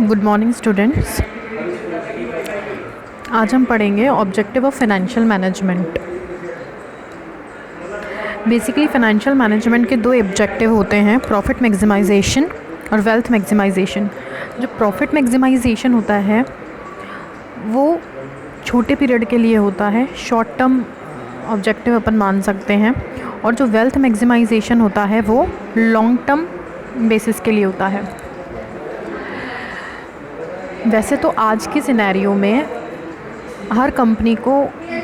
Good morning students. आज हम पढ़ेंगे objective of financial management. Basically financial management के दो ऑब्जेक्टिव होते हैं, प्रॉफिट मैक्सिमाइजेशन और वेल्थ मैक्सिमाइजेशन। जो प्रॉफिट मैक्सिमाइजेशन होता है वो छोटे पीरियड के लिए होता है, शॉर्ट टर्म ऑब्जेक्टिव अपन मान सकते हैं, और जो वेल्थ मैक्सिमाइजेशन होता है वो लॉन्ग टर्म बेसिस के लिए होता है। वैसे तो आज के सिनेरियो में हर कंपनी को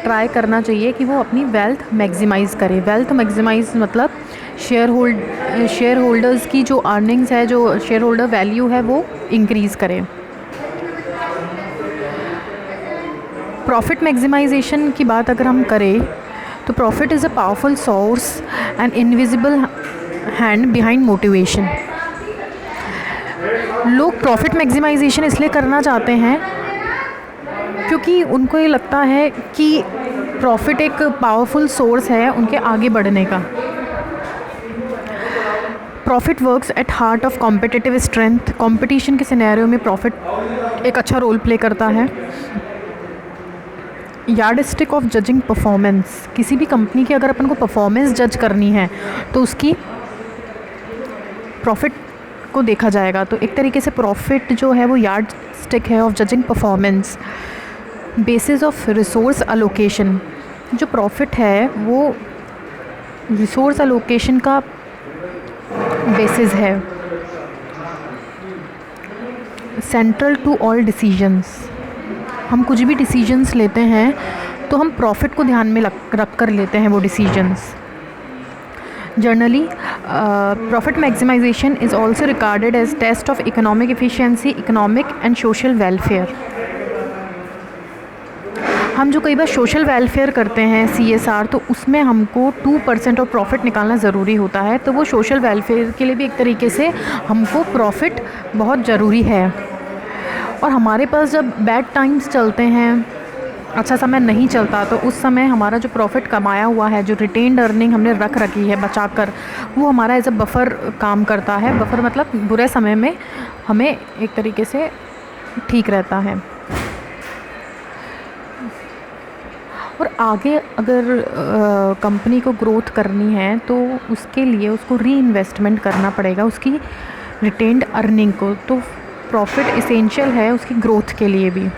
ट्राई करना चाहिए कि वो अपनी वेल्थ मैक्सिमाइज़ करे। वेल्थ मैक्सिमाइज़ मतलब शेयर होल्डर्स की जो अर्निंग्स है, जो शेयर होल्डर वैल्यू है, वो इंक्रीज़ करे। प्रॉफिट मैक्सिमाइजेशन की बात अगर हम करें तो profit is a powerful source and invisible hand behind motivation. लोग प्रॉफिट मैक्सिमाइजेशन इसलिए करना चाहते हैं क्योंकि उनको ये लगता है कि प्रॉफिट एक पावरफुल सोर्स है उनके आगे बढ़ने का। Profit works at heart of competitive strength. Competition के सिनेरियो में प्रॉफिट एक अच्छा रोल प्ले करता है। Yardstick of judging performance. किसी भी कंपनी की अगर अपन को परफॉर्मेंस जज करनी है तो उसकी प्रॉफिट को देखा जाएगा। तो एक तरीके से प्रॉफिट जो है वो यार्ड स्टिक है of judging performance. Basis of resource allocation. जो प्रॉफिट है वो रिसोर्स अलोकेशन का बेसिस है। Central to all decisions. हम कुछ भी डिसीजंस लेते हैं तो हम प्रॉफिट को ध्यान में रख कर लेते हैं वो decisions. Generally, profit maximization is also regarded as test of economic efficiency, economic and social welfare. हम जो कई बार सोशल वेलफेयर करते हैं CSR, तो उसमें हमको 2% ऑफ प्रॉफिट निकालना ज़रूरी होता है। तो वो सोशल वेलफेयर के लिए भी एक तरीके से हमको प्रॉफिट बहुत ज़रूरी है। और हमारे पास जब बैड टाइम्स चलते हैं, अच्छा समय नहीं चलता, तो उस समय हमारा जो प्रॉफिट कमाया हुआ है, जो रिटेन्ड अर्निंग हमने रख रखी है बचाकर, वो हमारा एज अ बफर काम करता है। बफर मतलब बुरे समय में हमें एक तरीके से ठीक रहता है। और आगे अगर कंपनी को ग्रोथ करनी है तो उसके लिए उसको री इन्वेस्टमेंट करना पड़ेगा उसकी रिटेन्ड अर्निंग को। तो प्रॉफिट एसेंशियल है उसकी ग्रोथ के लिए भी।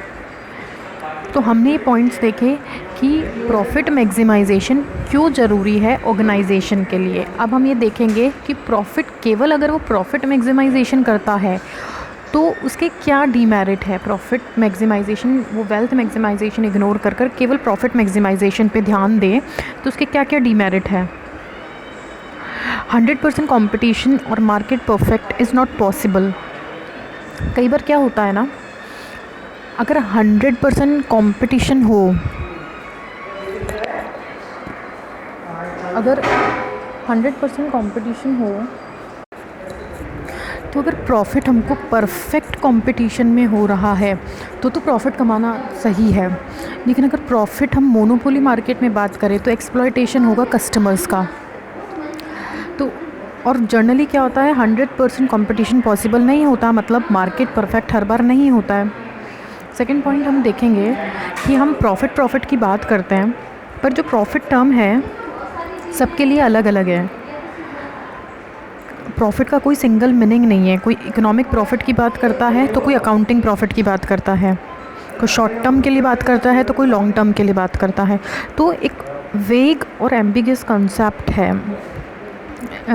तो हमने ये पॉइंट्स देखे कि प्रॉफिट मैक्सिमाइजेशन क्यों ज़रूरी है ऑर्गेनाइजेशन के लिए। अब हम ये देखेंगे कि प्रॉफिट केवल अगर वो प्रॉफिट मैक्सिमाइजेशन करता है तो उसके क्या डीमेरिट है। प्रॉफिट मैक्सिमाइजेशन, वो वेल्थ मैक्सिमाइजेशन इग्नोर कर कर केवल प्रॉफिट मैक्सिमाइजेशन पे ध्यान दे तो उसके क्या क्या डीमेरिट है। 100% कॉम्पिटिशन और market perfect is not possible. कई बार क्या होता है ना, अगर 100% कंपटीशन हो, अगर 100% कंपटीशन हो तो अगर प्रॉफिट हमको परफेक्ट कंपटीशन में हो रहा है तो प्रॉफिट कमाना सही है। लेकिन अगर प्रॉफिट हम मोनोपोली मार्केट में बात करें तो एक्सप्लॉयटेशन होगा कस्टमर्स का। तो और जनरली क्या होता है, 100% कंपटीशन पॉसिबल नहीं होता, मतलब मार्केट परफेक्ट हर बार नहीं होता है। सेकेंड पॉइंट हम देखेंगे कि हम प्रॉफिट की बात करते हैं, पर जो प्रॉफिट टर्म है सबके लिए अलग अलग है। प्रॉफिट का कोई सिंगल मीनिंग नहीं है। कोई इकोनॉमिक प्रॉफिट की बात करता है तो कोई अकाउंटिंग प्रॉफिट की बात करता है, कोई शॉर्ट टर्म के लिए बात करता है तो कोई लॉन्ग टर्म के लिए बात करता है। तो एक वेग और एम्बिगियस कंसेप्ट है।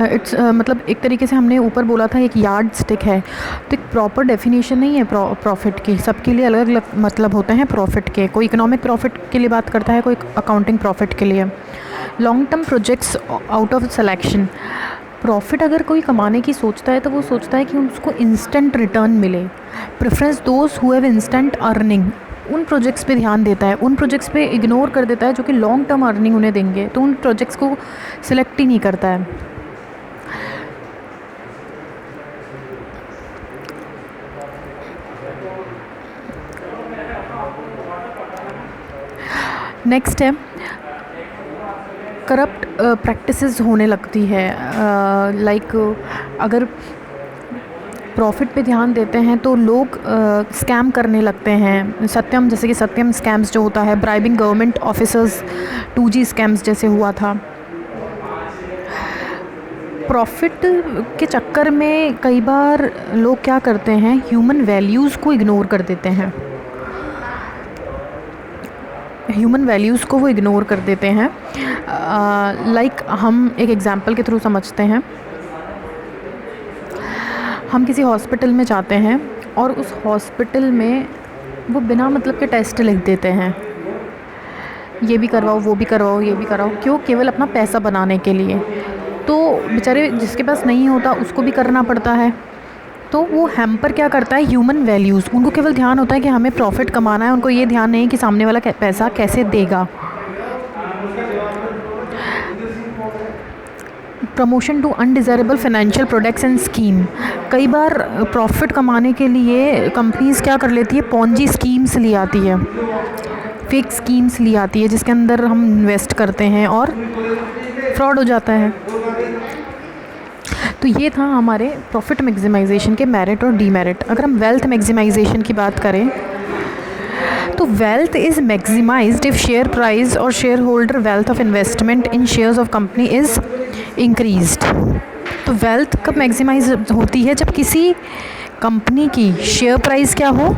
इट्स मतलब एक तरीके से हमने ऊपर बोला था एक यार्ड स्टिक है, तो एक प्रॉपर डेफिनेशन नहीं है प्रॉफिट की। सबके लिए अलग अलग मतलब होते हैं प्रॉफिट के। कोई इकोनॉमिक प्रॉफिट के लिए बात करता है, कोई अकाउंटिंग प्रॉफिट के लिए। Long term projects out of selection. Profit अगर कोई कमाने की सोचता है तो वो सोचता है कि उसको इंस्टेंट रिटर्न मिले। Preference those who have instant earning, उन प्रोजेक्ट्स पे ध्यान देता है, उन प्रोजेक्ट्स पे इग्नोर कर देता है जो कि लॉन्ग टर्म अर्निंग उन्हें देंगे, तो उन प्रोजेक्ट्स को सिलेक्ट ही नहीं करता है। नेक्स्ट है करप्ट प्रैक्टिसेस होने लगती है। लाइक अगर प्रॉफिट पे ध्यान देते हैं तो लोग स्कैम करने लगते हैं। सत्यम, जैसे कि सत्यम स्कैम्स जो होता है, bribing government officers, 2G scams जैसे हुआ था। प्रॉफिट के चक्कर में कई बार लोग क्या करते हैं, ह्यूमन वैल्यूज़ को इग्नोर कर देते हैं। ह्यूमन वैल्यूज़ को वो इग्नोर कर देते हैं। लाइक हम एक एग्ज़ाम्पल के थ्रू समझते हैं। हम किसी हॉस्पिटल में जाते हैं और उस हॉस्पिटल में वो बिना मतलब के टेस्ट लिख देते हैं, ये भी करवाओ, वो भी करवाओ, ये भी कराओ, क्यों? केवल अपना पैसा बनाने के लिए। तो बेचारे जिसके पास नहीं होता उसको भी करना पड़ता है। तो वो हैम्पर क्या करता है, ह्यूमन वैल्यूज़। उनको केवल ध्यान होता है कि हमें प्रॉफिट कमाना है, उनको ये ध्यान नहीं कि सामने वाला पैसा कैसे देगा। Promotion to undesirable financial products and scheme. कई बार प्रॉफिट कमाने के लिए कंपनीज़ क्या कर लेती है, पॉन्जी स्कीम्स ले आती है, फेक स्कीम्स ले आती है, जिसके अंदर हम इन्वेस्ट करते हैं और फ्रॉड हो जाता है। तो ये था हमारे प्रॉफिट मैक्सिमाइजेशन के मेरिट और डीमेरिट। अगर हम वेल्थ मैक्सिमाइजेशन की बात करें तो wealth is maximised if share price और share holder wealth of investment in shares of company is increased. तो वेल्थ कब मैक्सिमाइज होती है, जब किसी कंपनी की शेयर प्राइस क्या हो,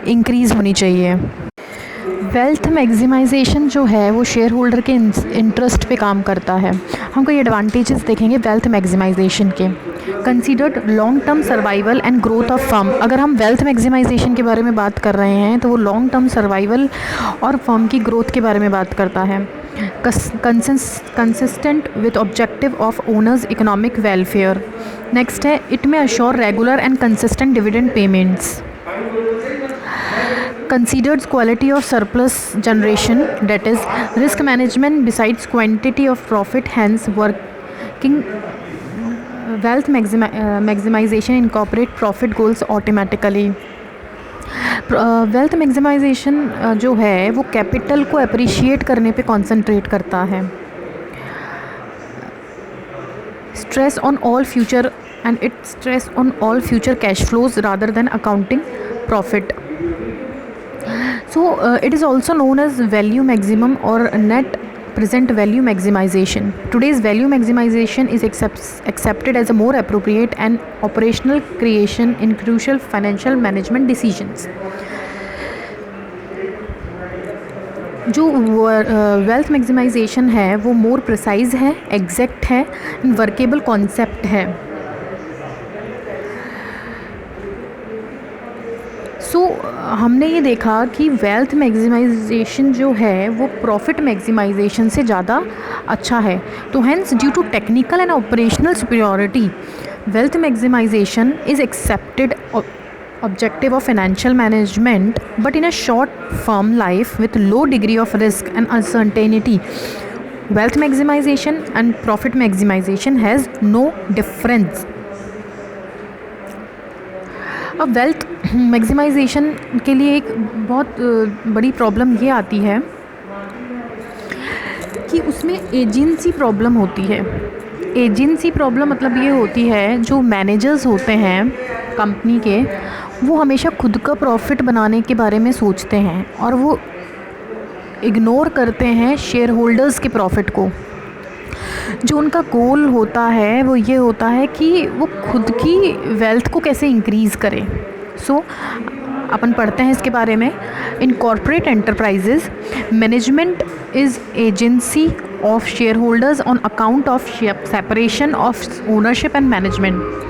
इंक्रीज़ होनी चाहिए। वेल्थ मैक्सिमाइजेशन जो है वो शेयर होल्डर के इंटरेस्ट पे काम करता है। हम कोई एडवांटेजेस देखेंगे वेल्थ मैक्सिमाइजेशन के। Considered long term survival and growth of firm. अगर हम वेल्थ मैक्सिमाइजेशन के बारे में बात कर रहे हैं तो वो लॉन्ग टर्म सर्वाइवल और फर्म की ग्रोथ के बारे में बात करता है। Consistent with objective of owners economic welfare. Next है, इट में assure regular and consistent dividend payments. Considers quality of surplus generation, that is risk management besides quantity of profit, hence working wealth maximization incorporate profit goals automatically। Wealth maximisation जो है वो capital को appreciate करने पे concentrate करता है। Stress on all future and it stress on all future cash flows rather than accounting profit. So it is also known as value maximum or net present value maximization. Today's value maximization is accepted as a more appropriate and operational creation in crucial financial management decisions. जो wealth maximisation है वो more precise है, exact है, workable concept है। हमने ये देखा कि वेल्थ मैक्सिमाइजेशन जो है वो प्रॉफिट मैक्सिमाइजेशन से ज़्यादा अच्छा है। तो hence due to technical and operational superiority wealth maximisation is accepted objective of financial management, but in a short firm life with low degree of risk and uncertainty, wealth maximization and profit maximization has no difference. अब wealth maximisation के लिए एक बहुत बड़ी problem ये आती है कि उसमें एजेंसी प्रॉब्लम होती है। एजेंसी प्रॉब्लम मतलब ये होती है, जो मैनेजर्स होते हैं कंपनी के, वो हमेशा खुद का प्रॉफिट बनाने के बारे में सोचते हैं और वो इग्नोर करते हैं शेयर होल्डर्स के प्रॉफिट को। जो उनका गोल होता है वो ये होता है कि वो खुद की वेल्थ को कैसे इंक्रीज़ करें। अपन पढ़ते हैं इसके बारे में। In corporate enterprises management is agency of share holders on account of separation of ownership and management.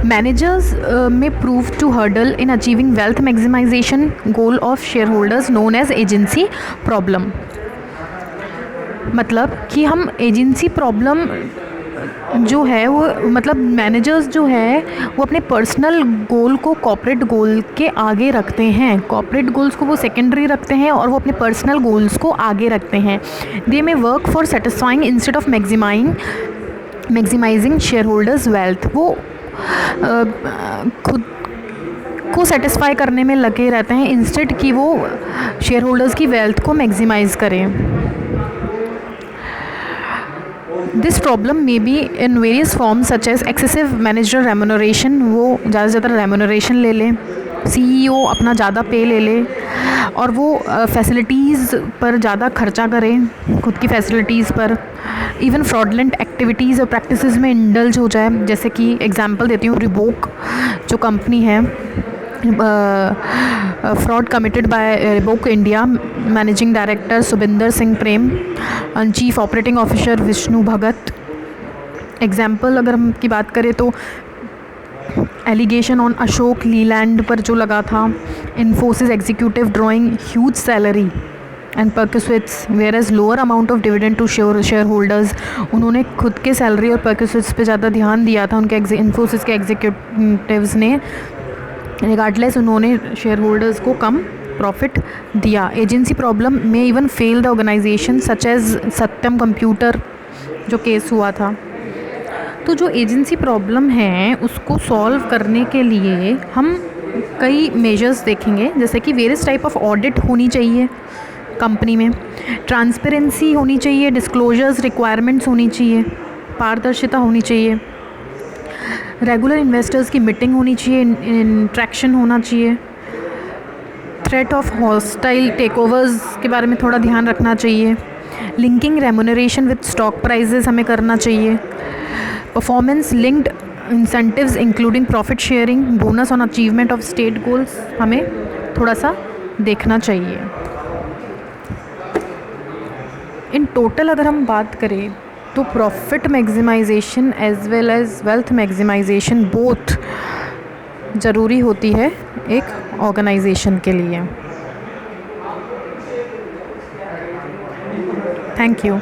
Managers may prove to hurdle in achieving wealth maximization goal of shareholders known as agency problem। मतलब कि हम agency problem जो है वो मतलब managers जो है वो अपने पर्सनल गोल को कॉर्पोरेट गोल के आगे रखते हैं। कॉर्पोरेट गोल्स को वो सेकेंडरी रखते हैं और वो अपने पर्सनल गोल्स को आगे रखते हैं। They may work for satisfying instead of maximising share holders wealth. वो खुद को सेटिस्फाई करने में लगे रहते हैं इंस्टेड कि वो शेयर होल्डर्स की वेल्थ को मैक्सिमाइज़ करें। This problem may be in various forms such as excessive manager remuneration, वो ज़्यादा से ज़्यादा रेम्यूनरेशन ले ले, CEO अपना ज़्यादा पे ले ले, और वो फैसिलिटीज़ पर ज़्यादा खर्चा करें, खुद की फैसिलिटीज़ पर। इवन फ्रॉडलेंट एक्टिविटीज़ और प्रैक्टिसेस में इंडल्ज हो जाए, जैसे कि एग्जांपल देती हूँ, रिबोक जो कंपनी है, fraud committed by Reebok India, managing director Subinder Singh Prem, chief operating officer Vishnu Bhagat. Example अगर हम की बात करें तो एलिगेशन ऑन अशोक लीलैंड पर जो लगा था, Infosys executive drawing huge salary and perquisites whereas lower amount of dividend to share holders. उन्होंने खुद के सैलरी और परक्यूसिट्स पे ज़्यादा ध्यान दिया था उनके इन्फोसिस के एग्जीक्यूटिव्स ने, रिगार्डलेस उन्होंने शेयर होल्डर्स को कम प्रॉफिट दिया। एजेंसी प्रॉब्लम में even fail the organisation such as Satyam computer जो केस हुआ था। तो जो एजेंसी प्रॉब्लम है उसको सॉल्व करने के लिए हम कई मेजर्स देखेंगे, जैसे कि वेरियस टाइप ऑफ ऑडिट होनी चाहिए कंपनी में, ट्रांसपेरेंसी होनी चाहिए, डिस्क्लोजर्स रिक्वायरमेंट्स होनी चाहिए, पारदर्शिता होनी चाहिए, रेगुलर इन्वेस्टर्स की मीटिंग होनी चाहिए, इंट्रैक्शन होना चाहिए, थ्रेट ऑफ हॉस्टाइल टेकओवर्स के बारे में थोड़ा ध्यान रखना चाहिए, linking remuneration with stock prices हमें करना चाहिए, performance linked incentives including profit sharing, bonus on achievement of state goals हमें थोड़ा सा देखना चाहिए। इन टोटल अगर हम बात करें तो profit maximisation as well as wealth maximisation both ज़रूरी होती है एक ऑर्गेनाइजेशन के लिए। Thank you.